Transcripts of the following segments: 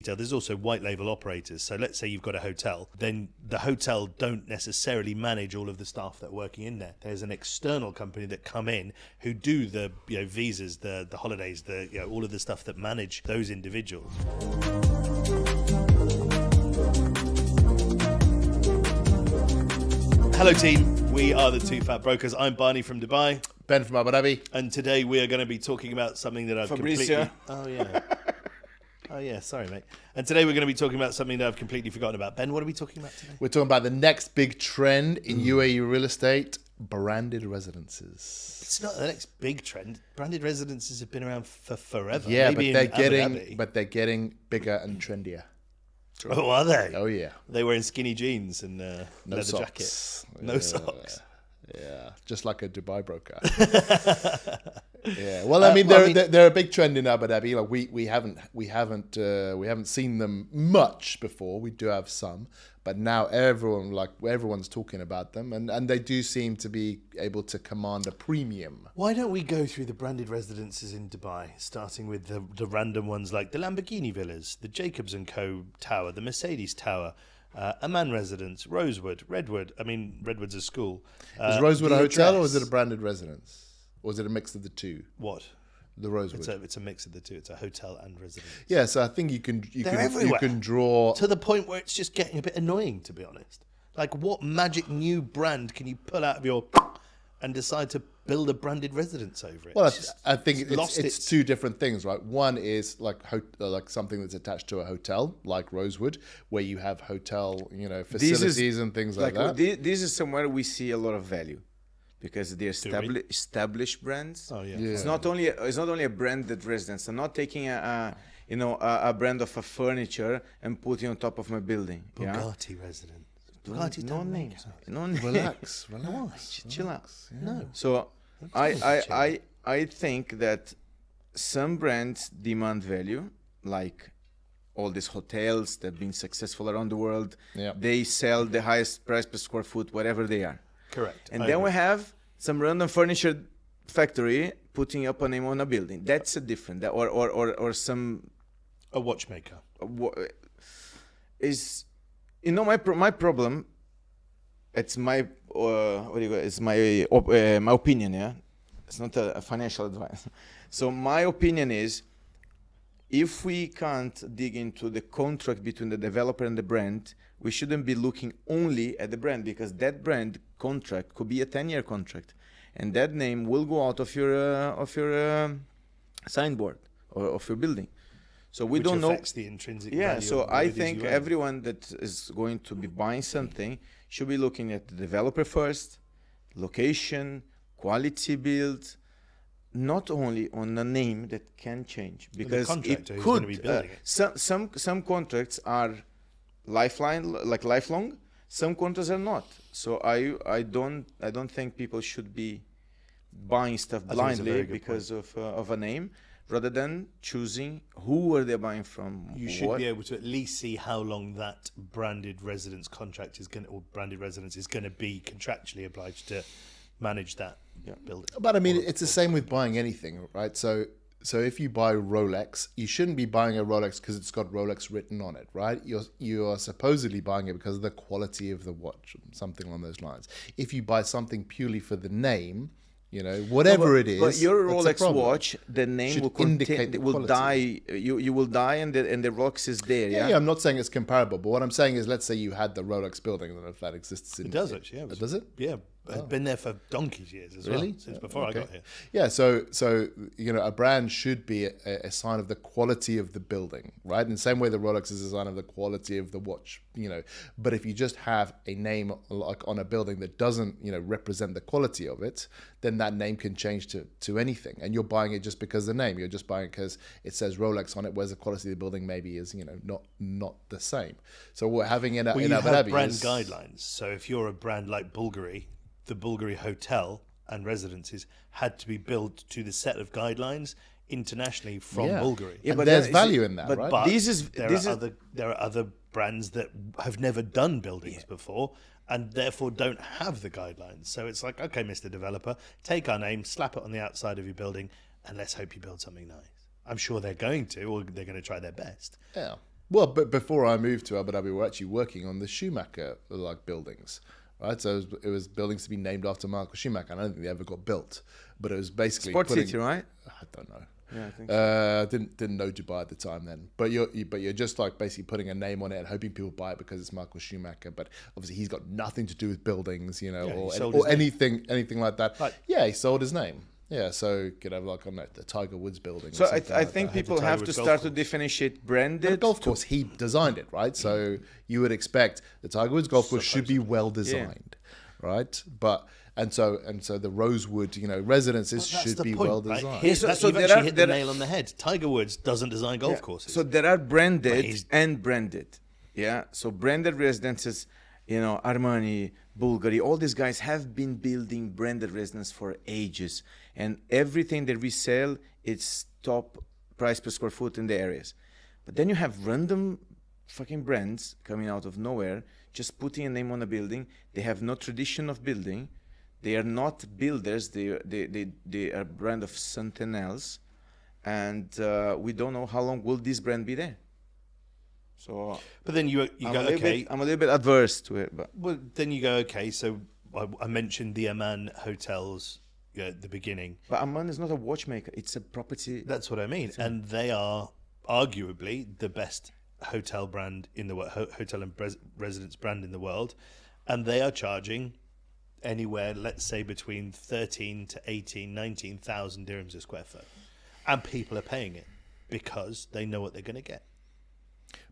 retail, there's also white label operators. So let's say you've got a hotel, then the hotel don't necessarily manage all of the staff that are working in there. There's an external company that come in who do the visas, the holidays, all of the stuff that manage those individuals. Hello team, we are the Two Fat Brokers. I'm Barney from Dubai. Ben from Abu Dhabi. And today we are going to be talking about something that I've Fabrizio. Oh yeah, sorry mate. And today we're going to be talking about something that I've completely forgotten about. Ben, what are we talking about today? We're talking about the next big trend in UAE real estate, branded residences. It's not the next big trend. Branded residences have been around for forever. Yeah, Maybe but they're getting bigger and trendier. Oh, are they? Oh yeah. They wearing skinny jeans and No leather socks. jackets. No socks. Yeah, just like a Dubai broker. Yeah, well, I mean, they're a big trend in Abu Dhabi. Like we haven't seen them much before. We do have some, but now everyone's talking about them, and they do seem to be able to command a premium. Why don't we go through the branded residences in Dubai, starting with the random ones like the Lamborghini Villas, the Jacobs & Co. Tower, the Mercedes Tower, Amman Residence, Rosewood, Redwood. I mean, Redwood's a school. Is Rosewood a hotel or is it a branded residence? Or is it a mix of the two? What? The Rosewood. It's a mix of the two. It's a hotel and residence. Yeah, so I think you can draw to the point where it's just getting a bit annoying, to be honest. Like, what magic new brand can you pull out of your and decide to build a branded residence over it? Well, I think it's two different things, right? One is like something that's attached to a hotel, like Rosewood, where you have hotel, facilities and things like that. This is somewhere we see a lot of value. Because they're established brands. Oh yeah. It's not only a branded residence. I'm not taking a brand of a furniture and putting on top of my building. Bugatti residence. Bugatti no names. No names. Relax. Chill out. Yeah. No. So I think that some brands demand value, like all these hotels that have been successful around the world. Yeah. They sell the highest price per square foot, whatever they are. Correct. And then we have some random furniture factory putting up a name on a building. That's a different, or some a watchmaker is, my problem. It's my It's my opinion. Yeah, it's not a financial advice. So my opinion is, if we can't dig into the contract between the developer and the brand, we shouldn't be looking only at the brand, because that brand contract could be a 10-year contract, and that name will go out of your signboard or of your building. So we don't know. Affects the intrinsic value. Yeah. So I think everyone that is going to be buying something should be looking at the developer first, location, quality build, not only on a name that can change, because it could. Some contracts are lifelong. Some contracts are not. So I don't think people should be buying stuff blindly because of a name, rather than choosing who are they buying from. You should be able to at least see how long that branded residence contract is going to be contractually obliged to manage that building. But I mean, it's the same with buying anything, right? So if you buy Rolex, you shouldn't be buying a Rolex because it's got Rolex written on it, right? You are supposedly buying it because of the quality of the watch, something along those lines. If you buy something purely for the name, whatever it is, but your Rolex watch, the name will indicate it will die. You will die, and the Rolex is there. Yeah, I'm not saying it's comparable, but what I'm saying is, let's say you had the Rolex building. I don't know if that exists. It does actually. Yeah, does it? Yeah. I've been there for donkey's years as well, since before I got here. Yeah, so a brand should be a sign of the quality of the building, right? In the same way the Rolex is a sign of the quality of the watch, But if you just have a name like on a building that doesn't, represent the quality of it, then that name can change to anything. And you're buying it just because of the name. You're just buying it because it says Rolex on it, whereas the quality of the building maybe is, not the same. So we're having in Abu Dhabi brand guidelines. So if you're a brand like Bulgari, the Bulgari hotel and residences had to be built to the set of guidelines internationally from Bulgari. Yeah, but there's value in that, right? But there are other brands that have never done buildings before and therefore don't have the guidelines. So it's like, okay, Mr. Developer, take our name, slap it on the outside of your building, and let's hope you build something nice. I'm sure they're going to, or they're going to try their best. Yeah. Well, but before I moved to Abu Dhabi, we were actually working on the Schumacher buildings, right? So it was buildings to be named after Michael Schumacher. I don't think they ever got built, but it was basically Sport City, right? I don't know. Yeah, I think so. Didn't know Dubai at the time then, but you're just like basically putting a name on it and hoping people buy it because it's Michael Schumacher. But obviously he's got nothing to do with buildings, you know, or anything like that. Right. Yeah, he sold his name. Yeah, so could have like on the Tiger Woods building. So or I think people have to start to differentiate branded. the golf course, he designed it, right? So you would expect the Tiger Woods golf course should be well designed, right? But and so the Rosewood, you know, residences should be well designed. Right? So You've there actually are- hit the nail on the head. Tiger Woods doesn't design golf courses. So there are branded Right, and branded. Yeah. So branded residences, you know, Armani, Bulgari, all these guys have been building branded residences for ages. And everything that we sell, it's top price per square foot in the areas. But then you have random fucking brands coming out of nowhere, just putting a name on a building. They have no tradition of building. They are not builders. They are a brand of something else. And we don't know how long will this brand be there. So, but then you go, okay. I'm a little bit adverse to it, but Well, then you go, okay. So I mentioned the Amman hotels at the beginning. But Amman is not a watchmaker; it's a property. That's what I mean, and they are arguably the best hotel brand in the world, hotel and residence brand in the world, and they are charging anywhere, let's say, between 13 to 18, 19,000 dirhams a square foot, and people are paying it because they know what they're going to get.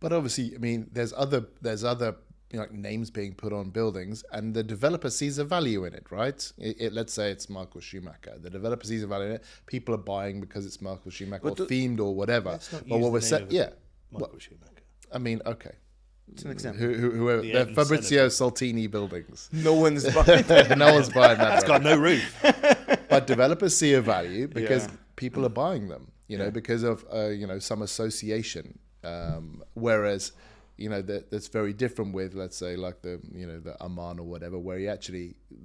But obviously, I mean, there's other you know, like names being put on buildings, and the developer sees a value in it, right? Let's say it's Michael Schumacher. The developer sees a value in it. People are buying because it's Michael Schumacher or themed or whatever. But what we're saying, Michael Schumacher. I mean, okay. It's an example. Whoever the Fabrizio Saltini buildings. No one's buying that. No one's buying that. It's got no roof. But developers see a value because people are buying them, you know, because of you know, some association. Whereas, you know, that's very different with, let's say, like the Amman or whatever, where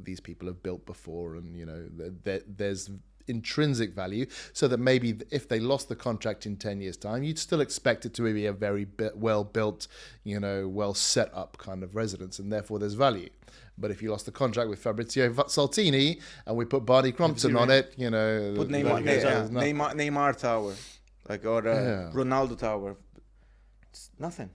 these people have built before, and you know, there's intrinsic value, so that maybe if they lost the contract in 10 years' time, you'd still expect it to be a very well built, you know, well set up kind of residence, and therefore there's value. But if you lost the contract with Fabrizio Saltini and we put Barney Crompton on it, you know, Put Neymar Tower, like, or Ronaldo Tower. It's nothing.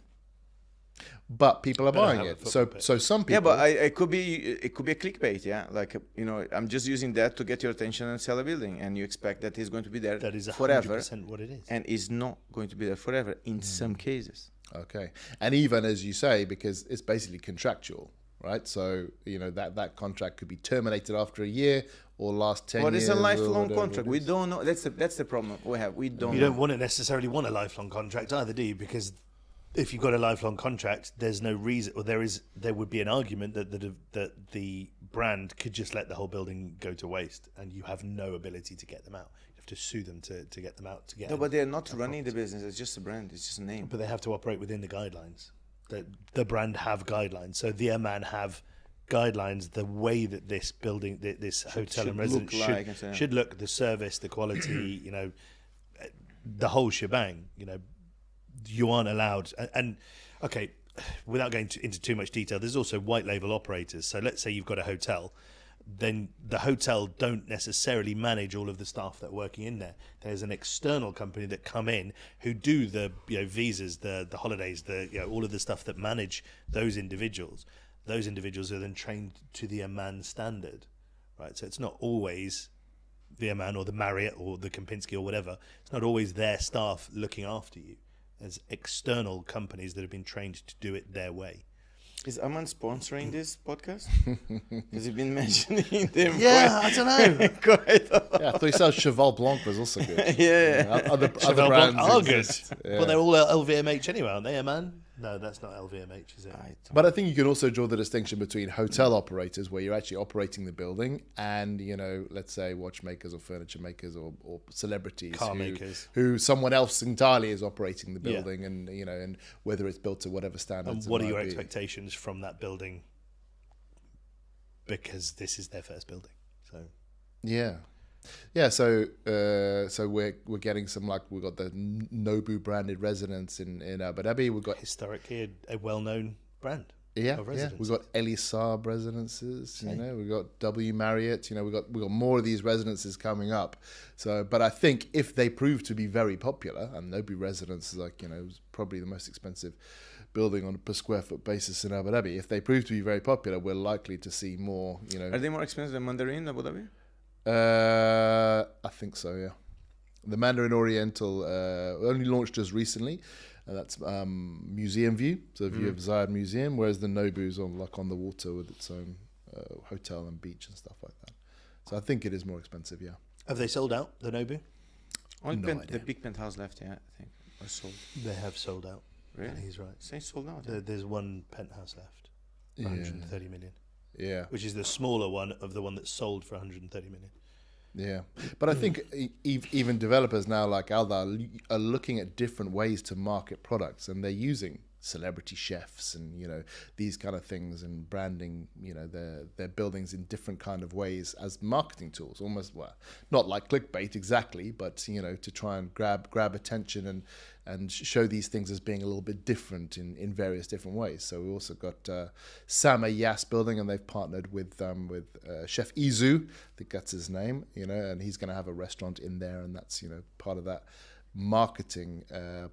But people are buying it. So some people. Yeah, but it could be a clickbait. Yeah, like, you know, I'm just using that to get your attention and sell a building, and you expect that he's going to be there That is forever. 100% what it is. And is not going to be there forever in some cases. Okay, and even as you say, because it's basically contractual, right? So you know that contract could be terminated after a year or last 10 years. But it's a lifelong contract. We don't know. That's the problem we have. We don't. You don't want to necessarily want a lifelong contract either, do you? Because if you've got a lifelong contract, there's no reason, or there would be an argument that the brand could just let the whole building go to waste, and you have no ability to get them out. You have to sue them to get them out. No, but they're not running the business. It's just a brand. It's just a name. But they have to operate within the guidelines. The brand have guidelines. So the Amman have guidelines. The way that this building, this hotel and residence should look, the service, the quality, you know, the whole shebang. You know, you aren't allowed. And okay, without going into too much detail, there's also white label operators. So let's say you've got a hotel, then the hotel don't necessarily manage all of the staff that are working in there. There's an external company that come in who do the visas, the holidays, all of the stuff that manage those individuals. Those individuals are then trained to the Amman standard, right? So it's not always the Amman or the Marriott or the Kempinski or whatever. It's not always their staff looking after you. There's external companies that have been trained to do it their way. Is Amman sponsoring this podcast? Has he been mentioning them? Yeah, I don't know. Quite a lot. Yeah, I thought you said Cheval Blanc was also good. Yeah. Other Cheval brands Blanc are good. exist. Yeah. Well, they're all LVMH anyway, aren't they, Amman? No, that's not LVMH, is it? But I think you can also draw the distinction between hotel operators, where you're actually operating the building, and, you know, let's say watchmakers or furniture makers or celebrities, Car makers, who someone else entirely is operating the building, and you know, and whether it's built to whatever standards. And what are your expectations from that building? Because this is their first building, so yeah. Yeah, so we're getting some, like, we've got the Nobu branded residence in Abu Dhabi. We've got Historically, a well-known brand. yeah, of we've residences. got Eli Saab residences. Okay. You know, we've got W Marriott. You know, we've got more of these residences coming up. So, but I think if they prove to be very popular, and Nobu residence is, like, you know, probably the most expensive building on a per square foot basis in Abu Dhabi. If they prove to be very popular, we're likely to see more. You know, Are they more expensive than Mandarin Abu Dhabi? I think so. Yeah, the Mandarin Oriental only launched just recently. And that's museum view, so view of Zayed Museum, whereas the Nobu's on the water with its own hotel and beach and stuff like that. So I think it is more expensive, yeah. Have they sold out, the Nobu? Only No idea. the big penthouse left, yeah, I think, or sold. They have sold out. Really? And he's right. Say sold out. Yeah. There's one penthouse left for Yeah. 130 million, Yeah, which is the smaller one of the one that's sold for 130 million. yeah. But I think even developers now like Alda are looking at different ways to market products, and they're using celebrity chefs and, you know, these kind of things, and branding, you know, their buildings in different kind of ways as marketing tools, almost, well, not like clickbait exactly, but, you know, to try and grab attention and show these things as being a little bit different in various different ways. So we also got Sama Yas building, and they've partnered with Chef Izu, I think that's his name, you know, and he's going to have a restaurant in there, and that's, you know, part of that marketing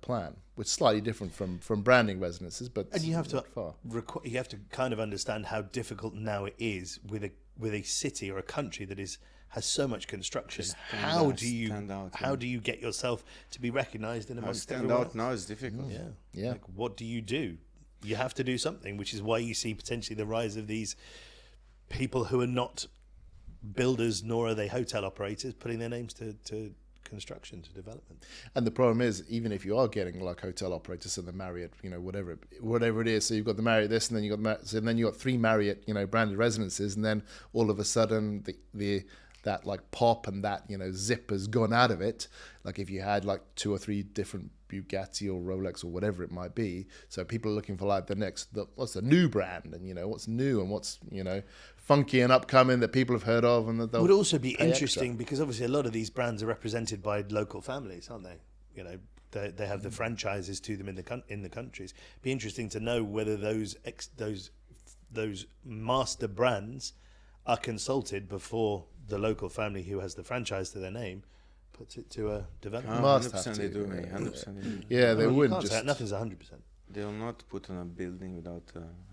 plan, which is slightly different from branding residences, but And you have to not far. you have to kind of understand how difficult now it is with a city or a country that has so much construction. How do you get yourself to be recognised in amongst Stand everyone out else? now is difficult. Yeah. Yeah. Like, what do? You have to do something, which is why you see potentially the rise of these people who are not builders nor are they hotel operators putting their names to construction, to development. And the problem is, even if you are getting like hotel operators, so the Marriott, you know, whatever it is, so you've got the Marriott this, and then you got 3 Marriott, you know, branded residences, and then all of a sudden that like pop and that, you know, zip has gone out of it. Like if you had like 2 or 3 different Bugatti or Rolex or whatever it might be, so people are looking for like what's the new brand, and, you know, what's new and what's, you know, funky and upcoming that people have heard of, and that they'll Would also be pay interesting extra. because obviously a lot of these brands are represented by local families, aren't they? You know, they have the franchises to them in the countries. Be interesting to know whether those master brands are consulted before the local family who has the franchise to their name puts it to a developer. Must 100% have they to, do, yeah. mate. 100% they do. Yeah, they Well, you wouldn't can't say just. nothing's 100%. They'll not put on a building without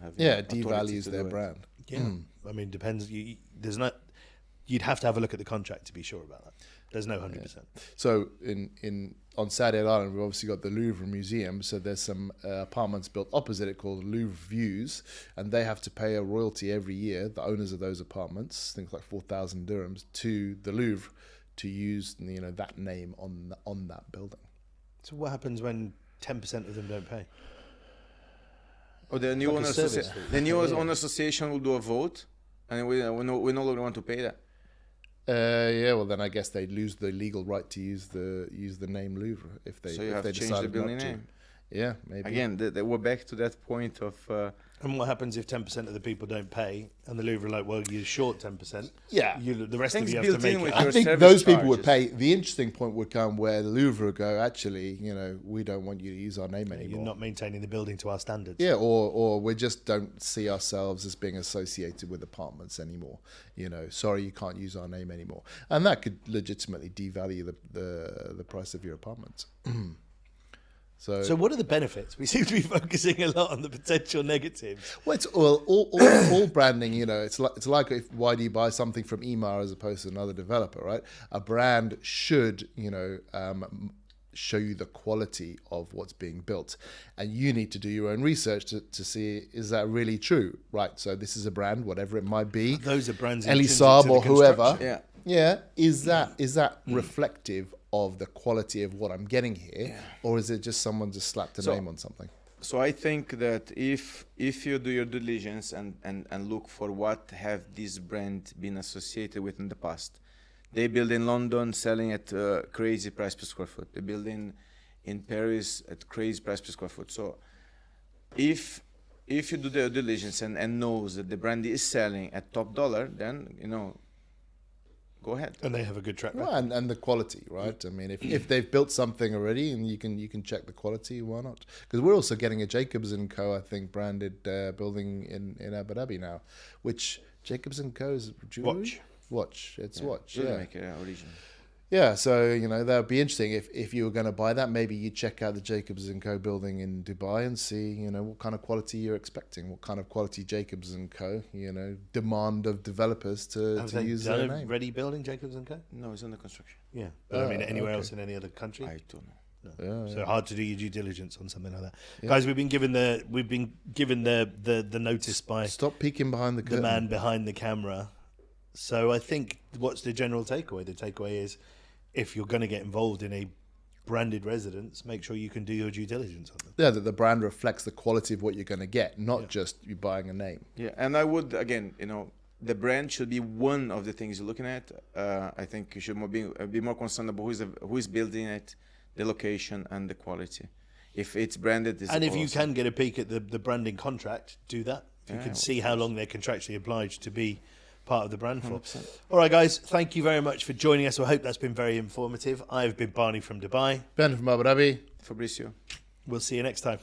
having. Yeah, authority devalues to their do it. brand. Yeah, I mean, depends. You'd have to have a look at the contract to be sure about that. There's no 100%. So on Saudi Island, we've obviously got the Louvre Museum. So there's some apartments built opposite it called Louvre Views, and they have to pay a royalty every year, the owners of those apartments, things like 4,000 dirhams, to the Louvre to use, you know, that name on that building. So what happens when 10% of them don't pay? Oh, the new like a owner service association. fee. The new Yeah. owner association will do a vote, and we no longer want to pay that. Yeah, well then I guess they'd lose the legal right to use the name Louvre if they So you if have they to change the decided building not to. name. Yeah, maybe. Again, we're back to that point of. And what happens if 10% of the people don't pay and the Louvre are like, well, you're short 10%? Yeah. The rest Things of you have built to make in with it up. your I think service those people would charges. pay. The interesting point would come where the Louvre would go, actually, you know, we don't want you to use our name anymore. You're not maintaining the building to our standards. Yeah, or we just don't see ourselves as being associated with apartments anymore. You know, sorry, you can't use our name anymore, and that could legitimately devalue the price of your apartment. So what are the benefits? We seem to be focusing a lot on the potential negatives. Well, it's all branding. You know, it's like why do you buy something from Emaar as opposed to another developer, right? A brand should, you know, show you the quality of what's being built, and you need to do your own research to see, is that really true, right? So this is a brand, whatever it might be, Those are brands Eli intrinsic Saab to the or whoever. construction. Yeah. Yeah, is that reflective of the quality of what I'm getting here, or is it just someone just slapped a So- name on something? So I think that if you do your due diligence and look for what have this brand been associated with in the past, they build in London selling at crazy price per square foot. They build in Paris at crazy price per square foot. So if you do the due diligence and knows that the brand is selling at top dollar, then, you know, go ahead. And they have a good track record. Well, and the quality, right? I mean, if they've built something already and you can check the quality, why not? Because we're also getting a Jacobs and Co. I think branded building in Abu Dhabi now, which Jacobs and Co. is jewelry? Watch. It's watch. Really Yeah. make it original. Yeah, so that would be interesting if you were going to buy that. Maybe you check out the Jacobs and Co. building in Dubai and see what kind of quality you're expecting, what kind of quality Jacobs and Co. Demand of developers to Have they use done their a name. ready building, Jacobs and Co? No, it's under construction. Yeah, but I mean, anywhere okay. else in any other country? I don't know. No. So hard to do your due diligence on something like that, Yeah. guys. We've been given the notice by Stop peeking behind the the curtain. man behind the camera. So I think what's the general takeaway? The takeaway is, if you're going to get involved in a branded residence, make sure you can do your due diligence on them. Yeah, that the brand reflects the quality of what you're going to get, not just you buying a name. Yeah, and I would again, the brand should be one of the things you're looking at. I think you should be more concerned about who is building it, the location, and the quality. If it's branded, And if you can get a peek at the branding contract, do that. If you Yeah, can see how long they're contractually obliged to be part of the brand for. 100%. All right, guys, thank you very much for joining us. I hope that's been very informative. I've been Barney from Dubai. Ben from Abu Dhabi. Fabrizio. We'll see you next time.